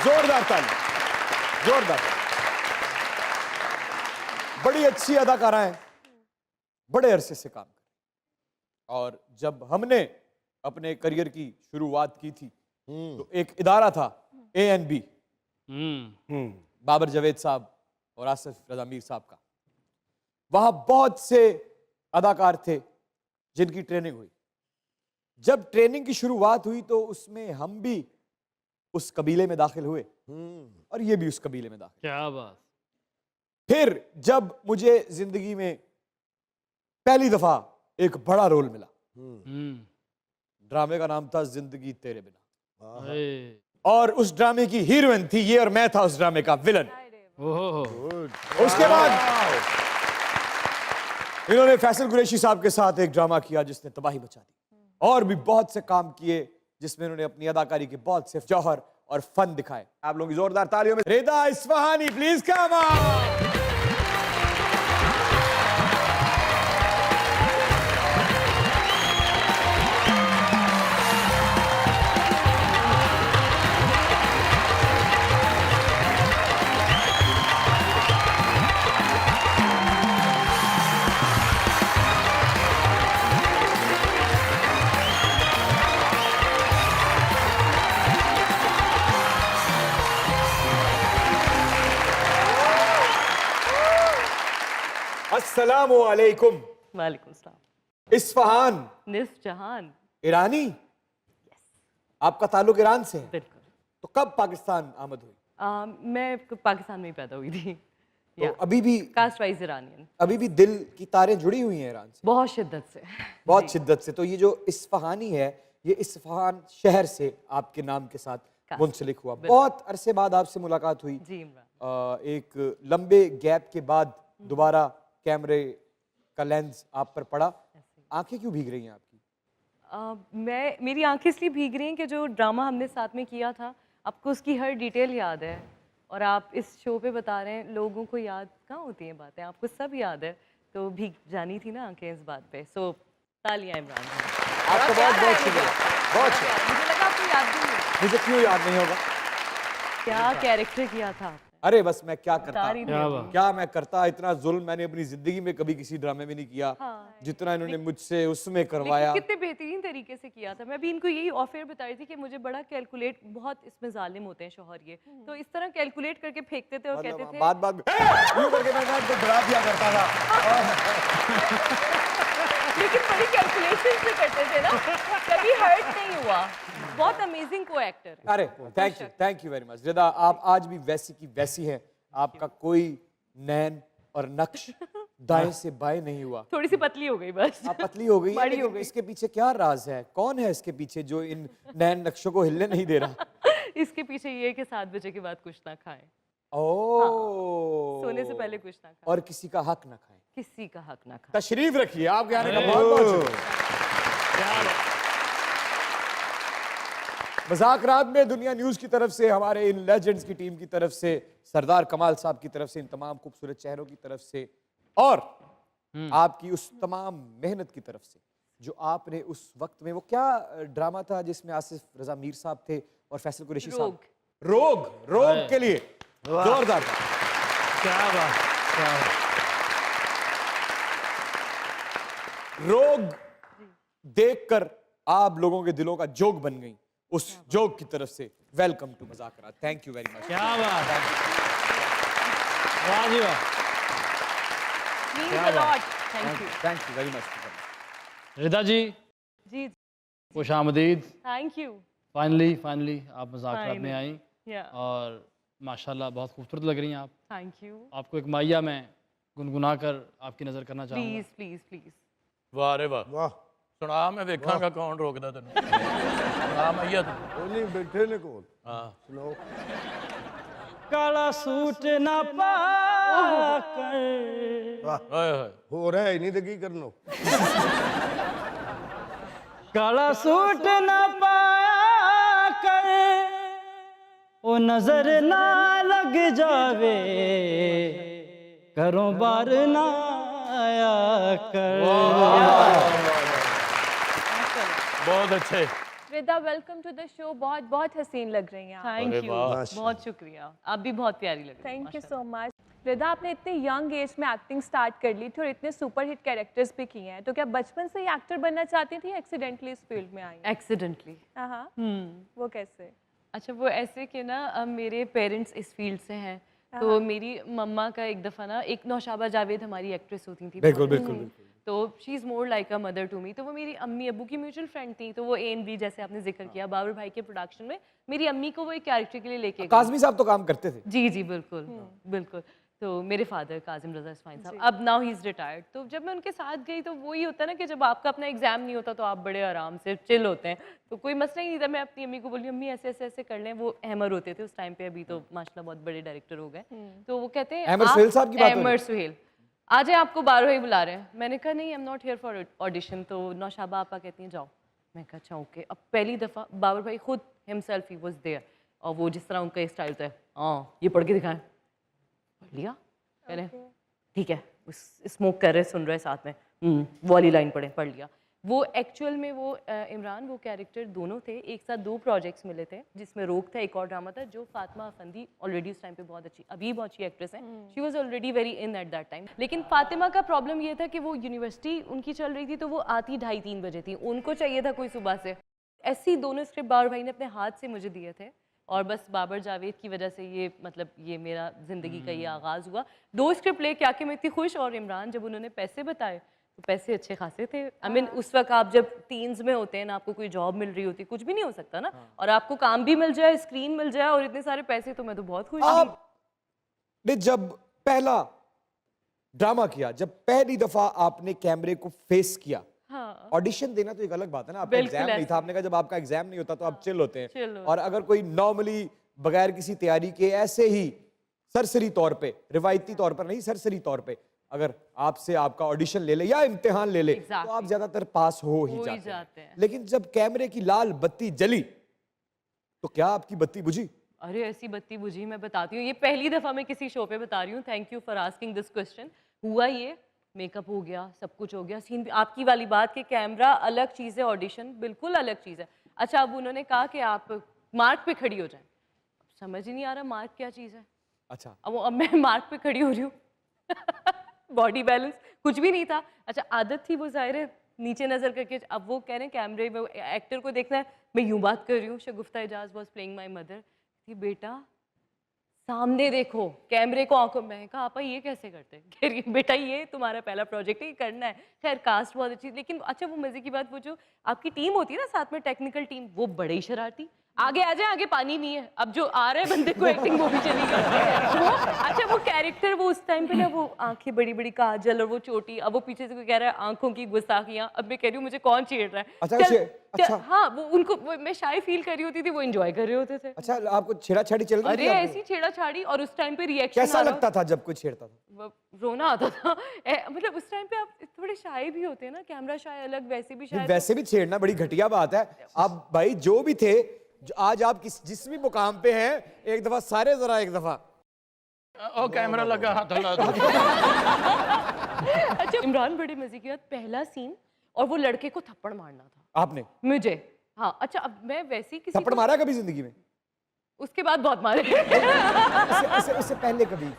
जोरदार ताली, जोरदार। बड़ी अच्छी अदाकारा है, बड़े अरसे से काम कर। और जब हमने अपने करियर की शुरुआत की थी तो एक इदारा था ANB, बाबर जावेद साहब और आसिफ रजा मीर साहब का। वहां बहुत से अदाकार थे जिनकी ट्रेनिंग हुई। जब ट्रेनिंग की शुरुआत हुई तो उसमें हम भी उस कबीले में दाखिल हुए और ये भी उस कबीले में दाखिल। क्या बात। फिर जब मुझे जिंदगी में पहली दफा एक बड़ा रोल मिला, ड्रामे का नाम था जिंदगी तेरे बिना, और उस ड्रामे की हीरोइन थी ये और मैं था उस ड्रामे का विलन। उसके बाद इन्होंने फैसल कुरैशी साहब के साथ एक ड्रामा किया जिसने तबाही मचा दी, और भी बहुत से काम किए जिसमें उन्होंने अपनी अदाकारी के बहुत से जौहर और फन दिखाए। आप लोगों की जोरदार तालियों में रिदा इस्फहानी प्लीज कम ऑन। अस्सलामु अलैकुम। वालेकुम सलाम। इस्फहान निस्फ जहान। ईरानी? आपका ताल्लुक ईरान से है? बिल्कुल। तो कब पाकिस्तान आमद हुई? मैं पाकिस्तान में ही पैदा हुई थी। तो अभी भी कास्ट वाइज ईरानियन। अभी भी दिल की तारें जुड़ी हुई हैं ईरान से? बहुत शिद्दत से। बहुत शिद्दत से। तो ये जो इस्फहानी है ये इस्फहान शहर से आपके नाम के साथ मुंसलिक हुआ। बहुत अरसे बाद आपसे मुलाकात हुई जी इमरान। एक लंबे गैप के बाद दोबारा कैमरे का लेंस आप पर पड़ा। आंखें क्यों भीग रही हैं आपकी? मेरी आंखें इसलिए भीग रही हैं कि जो ड्रामा हमने साथ में किया था आपको उसकी हर डिटेल याद है, और आप इस शो पे बता रहे हैं लोगों को याद कहाँ होती हैं बातें, आपको सब याद है, तो भीग जानी थी ना आंखें इस बात पे। सो तालियां इमरान। आपका बहुत बहुत शुक्रिया। बहुत शुक्रिया। मुझे लगा आपको याद भी नहीं। मुझे क्यों याद नहीं होगा? क्या कैरेक्टर किया था आपने? अरे बस मैं क्या करता, क्या मैं करता, इतना जुल्म मैंने अपनी जिंदगी में कभी किसी ड्रामे में नहीं किया जितना इन्होंने मुझसे उसमें करवाया। कितने बेहतरीन तरीके से किया था। मैं भी इनको यही ऑफर बता रही थी कि मुझे बड़ा कैलकुलेट, बहुत इसमें जालिम होते हैं शौहर ये, तो इस तरह कैलकुलेट करके फेंकते थे और कहते थे बात बात यूं करके मैं इनको डरा दिया करता था। लेकिन बड़ी कैलकुलेशन से करते थे ना, कभी हर्ट नहीं हुआ। बहुत अमेजिंग को एक्टर है। अरे थैंक यू वेरी मच रिदा। आप आज भी वैसी की वैसी हैं। आपका कोई नैन और नक्श दाएं से बाएं नहीं हुआ। थोड़ी सी पतली हो गई बस। आप पतली हो गई, बड़ी हो गई। इसके पीछे क्या राज है? कौन है इसके पीछे जो इन नैन नक्शों को हिलने नहीं दे रहा? इसके पीछे ये है कि 7 बजे के बाद कुछ ना खाएं। सोने से पहले कुछ ना खाएं और किसी का हक ना खाएं। किसी का हक ना खाएं। तशरीफ रखिए, आपके आने का बहुत बहुत शुक्रिया। मजाक रात में दुनिया न्यूज की तरफ से, हमारे इन लेजेंड्स की टीम की तरफ से, सरदार कमाल साहब की तरफ से, इन तमाम खूबसूरत चेहरों की तरफ से, और आपकी उस तमाम मेहनत की तरफ से जो आपने उस वक्त में, वो क्या ड्रामा था जिसमें आसिफ रजा मीर साहब थे और फैसल कुरैशी साहब? रोग के लिए जोरदार था। क्या बात, क्या बात। रोग देखकर आप लोगों के दिलों का जोग बन गई। उस जोग की तरफ से welcome to Mazaakraat. Thank you very much. क्या बात है, वाह जी वाह। Thank you very much. Rida ji ji खुश आमदीद। Thank you. फाइनली आप मज़ाकरात में आई Yeah. और माशाल्लाह बहुत खूबसूरत लग रही हैं आप। Thank you. आपको एक माइया में गुनगुना कर आपकी नज़र करना चाहूँगा। Please please please. वाह रे वाह वाह। सुना मैं वेखांगा कौन रोकदा तैनूं। सुना मैया तू। ਉਹ ਨਹੀਂ ਬੈਠੇ ਨੇ ਕੋਲ हाँ ਸੁਣਾਓ। काला सूट ना पाकर ओए होए ਹੋ ਰਿਹਾ ਹੀ ਨਹੀਂ ਤੇ ਕੀ ਕਰਨੋ। काला सूट ना पाया कर ओ नजर ना लग जावे घरों बार ना आया कर। बहुत अच्छे। रिदा, वेलकम टू द शो। बहुत बहुत हसीन लग रही हैं आप। थैंक अरे यू, वाह। बहुत शुक्रिया। आप भी बहुत प्यारी लग रही हैं। Thank you so much. Rida, आपने इतने यंग एज में एक्टिंग स्टार्ट कर ली थी और इतने सुपर हिट कैरेक्टर्स भी किए हैं, तो क्या बचपन से ही एक्टर बनना चाहती थी, एक्सीडेंटली इस फील्ड में आई? एक्सीडेंटली। हाँ, वो कैसे? अच्छा, वो ऐसे कि ना मेरे पेरेंट्स इस फील्ड से हैं, तो मेरी मम्मा का एक दफ़ा ना, एक नौशाबा जावेद हमारी एक्ट्रेस होती थी, बिल्कुल बिल्कुल बिल्कुल। तो she is more like a mother to me. तो वो मेरी अम्मी अब्बू की म्यूचुअल फ्रेंड थी, तो वो ANB जैसे आपने जिक्र किया, बाबर भाई के प्रोडक्शन में मेरी अम्मी को वो एक कैरेक्टर के लिए लेके गई। काज़मी साहब तो काम करते थे। जी जी बिल्कुल बिल्कुल। तो मेरे फादर काजिम रजा इस्माइल साहब, अब नाउ ही इज़ रिटायर्ड। तो जब मैं उनके साथ गई तो वही होता है ना कि जब आपका अपना एग्जाम नहीं होता तो आप बड़े आराम से चिल होते हैं, तो कोई मसला ही नहीं था। मैं अपनी अम्मी को बोली, अम्मी ऐसे ऐसे ऐसे कर लें। वो अहमर होते थे उस टाइम पे, अभी तो माशाल्लाह बहुत बड़े डायरेक्टर हो गए। तो वो कहते हैं अहमर सुहेल साहब की बात हो रही है? अहमर सुहेल, आ जाए, आपको 12 ही बुला रहे हैं। मैंने कहा नहीं, I am not here for audition. तो नौशाबा आपा कहती हैं जाओ। मैं कहा अच्छा ओके। अब पहली दफ़ा बाबर भाई खुद हिमसेल्फ ही वाज देयर, और वो जिस तरह उनका स्टाइल था, हाँ ये पढ़ के दिखाएं, पढ़ लिया। कह रहे ठीक है, स्मोक कर रहे, सुन रहे साथ में, वो वाली लाइन पढ़ लिया। वो एक्चुअल में वो इमरान, वो कैरेक्टर दोनों थे, एक साथ 2 प्रोजेक्ट्स मिले थे, जिसमें रोक था, एक और ड्रामा था, जो फातिमा अफंदी ऑलरेडी उस टाइम पे बहुत अच्छी, अभी बहुत अच्छी एक्ट्रेस है, she was already very in at that time. लेकिन फातिमा का प्रॉब्लम ये था कि वो यूनिवर्सिटी उनकी चल रही थी, तो वो आती 2:30-3 बजे थी, उनको चाहिए था कोई सुबह से। ऐसी दोनों स्क्रिप्ट बाबर भाई ने अपने हाथ से मुझे दिए थे, और बस बाबर जावेद की वजह से ये मतलब ये मेरा ज़िंदगी का ये आगाज़ हुआ। 2 स्क्रिप्ट लेके आके मैं इतनी खुश, और इमरान जब उन्होंने पैसे बताए तो पैसे अच्छे खासे थे। आई मीन उस वक्त आप जब टीन्स में होते हैं ना, आपको कोई जॉब मिल रही होती, कुछ भी नहीं हो सकता ना, और आपको काम भी मिल जाए, स्क्रीन मिल जाए और इतने सारे पैसे, तो मैं तो बहुत खुश थी। आपने जब पहला ड्रामा किया, जब पहली दफा आपने कैमरे को फेस किया, हाँ, ऑडिशन देना तो एक अलग बात है ना, आपका बिल्कुल एग्जाम नहीं ऐसे। था। आपने कहा जब आपका एग्जाम नहीं होता तो आप चिल होते chill हैं, होते और अगर कोई नॉर्मली बगैर किसी तैयारी के ऐसे ही सरसरी तौर पे, रिवायती तौर पर नहीं, सरसरी तौर पे अगर आपसे आपका ऑडिशन ले ले या इम्तिहान ले ले, तो आप ज्यादातर पास हो ही जाते हैं। लेकिन जब कैमरे की लाल बत्ती जली तो क्या आपकी बत्ती बुझी? अरे ऐसी बत्ती बुझी, मैं बताती हूँ। ये पहली दफ़ा मैं किसी शो पे बता रही हूँ, thank you for asking this question. हुआ ये, मेकअप हो गया, सब कुछ हो गया, सीन भी आपकी वाली बात कि कैमरा अलग चीज़ है, ऑडिशन बिल्कुल अलग चीज़ है। अच्छा, अब उन्होंने कहा कि आप मार्क पे खड़ी हो जाएं। समझ ही नहीं आ रहा मार्क क्या चीज़ है। अच्छा, अब मैं मार्क पे खड़ी हो रही हूँ बॉडी बैलेंस कुछ भी नहीं था। अच्छा, आदत थी वो, ज़ाहिर है नीचे नज़र करके। अब वो कह रहे हैं कैमरे में एक्टर को देखना है, मैं यूँ बात कर रही हूँ, Shagufta Ejaz was playing my mother, कि बेटा सामने देखो, कैमरे को आंखों में। कहा आपा ये कैसे करते हैं? कह रही है बेटा ये तुम्हारा पहला प्रोजेक्ट है, ये करना है। खैर कास्ट बहुत अच्छी, लेकिन अच्छा वो मजे की बात, वो जो आपकी टीम होती है ना साथ में, टेक्निकल टीम, वो बड़े ही शरारती, आगे आ जाए, आगे पानी नहीं है। अब जो आ रहा है बंदे को एक्टिंग वो भी चली गई। वो अच्छा वो कैरेक्टर, वो उस टाइम पे ना, वो आंखें बड़ी बड़ी, काजल और वो चोटी, अब वो पीछे से कोई कह रहा है आंखों की गुस्ताखियां, अब मैं कह रही हूँ मुझे कौन छेड़ रहा है। अच्छा, चल, हाँ वो उनको मैं शाय फील कर रही होती थी, वो एंजॉय कर रहे होते थे। अच्छा, आपको छेड़ा-छाड़ी चल रही अरे थी आपको? ऐसी छेड़ा छाड़ी, और उस टाइम पे रिएक्शन कैसा लगता था जब कोई छेड़ता था? रोना आता था। मतलब उस टाइम पे आप थोड़े शाय भी होते हैं ना, कैमरा शाय अलग, वैसे भी शाय। वैसे भी छेड़ना बड़ी घटिया बात है। आप भाई जो भी थे, जो आज आप जिस भी मुकाम पे हैं, एक दफा सारे जरा एक दफा। ओ कैमरा लगा, हाथ हला दो। अच्छा, इमरान बड़े मजे की बात, पहला सीन और वो लड़के को थप्पड़ मारना था आपने मुझे। हाँ अच्छा, अब मैं वैसे ही किसी थप्पड़ मारा कभी जिंदगी में? उसके बाद बहुत मारे। इससे पहले कभी?